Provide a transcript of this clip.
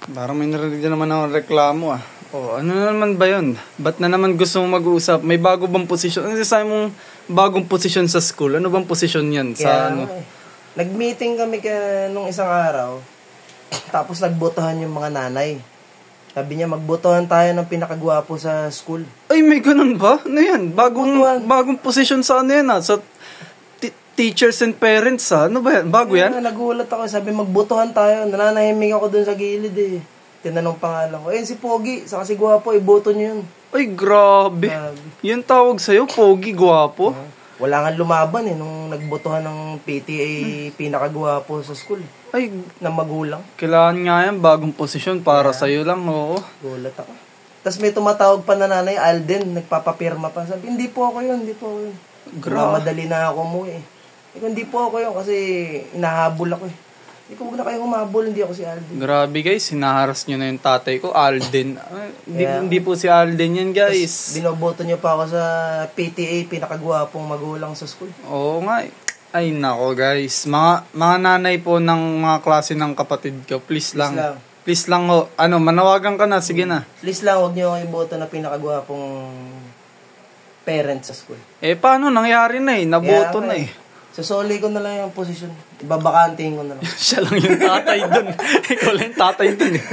Parang may narinig na naman ako reklamo ah. Oh, ano na naman ba yun? Ba't na naman gusto mong mag-uusap? May bago bang posisyon? Ano sabi mong bagong posisyon sa school? Ano bang posisyon yan? Sa ano? Nag-meeting kami nung isang araw. Tapos nagbotohan yung mga nanay. Sabi niya, magbotohan tayo ng pinakagwapo sa school. Ay, may ganun ba? Ano yan? Bagong posisyon sa ano yan ah? Sa teachers and parents ah? Ano ba yan? Bago yan? Nagulat ako. Sabi, magbotohan tayo. Nananahimik ako dun sa gilid eh. Tinanong pangalan ko. Si Pogi. Saka si Gwapo. Iboto niyo yun. Ay, grabe. Yan tawag sa'yo, Pogi, Gwapo. Wala nga lumaban eh. Nung nagbotohan ng PTA pinakagwapo sa school. Ay, na magulang. Kailangan nga yan, bagong posisyon para sa'yo lang, oo. Gulat ako. Tapos may tumatawag pa na nanay, Alden, nagpapapirma pa. Sabi, hindi po ako yun. Madali na ako mo eh. Hindi po ako yun kasi inahabol ako eh. Hindi ko na kayo humabol, hindi ako si Alden. Grabe guys, hinaharas nyo na yung tatay ko, Alden. Hindi po si Alden yan guys. Tapos binoboto nyo pa ako sa PTA, pinakagwapong magulang sa school. Oo nga eh. Ay nako guys, mga nanay po ng mga klase ng kapatid ko, please lang ho. Ano, manawagan ka na, sige na. Please lang, huwag nyo akong iboto na pinakagwapong parents sa school. Paano? Nangyari na eh, naboto na eh. Sasoli ko na lang yung posisyon. Ibabakanting ko na lang. Siya lang yung tatay dun. Ikaw lang yung tatay dun eh.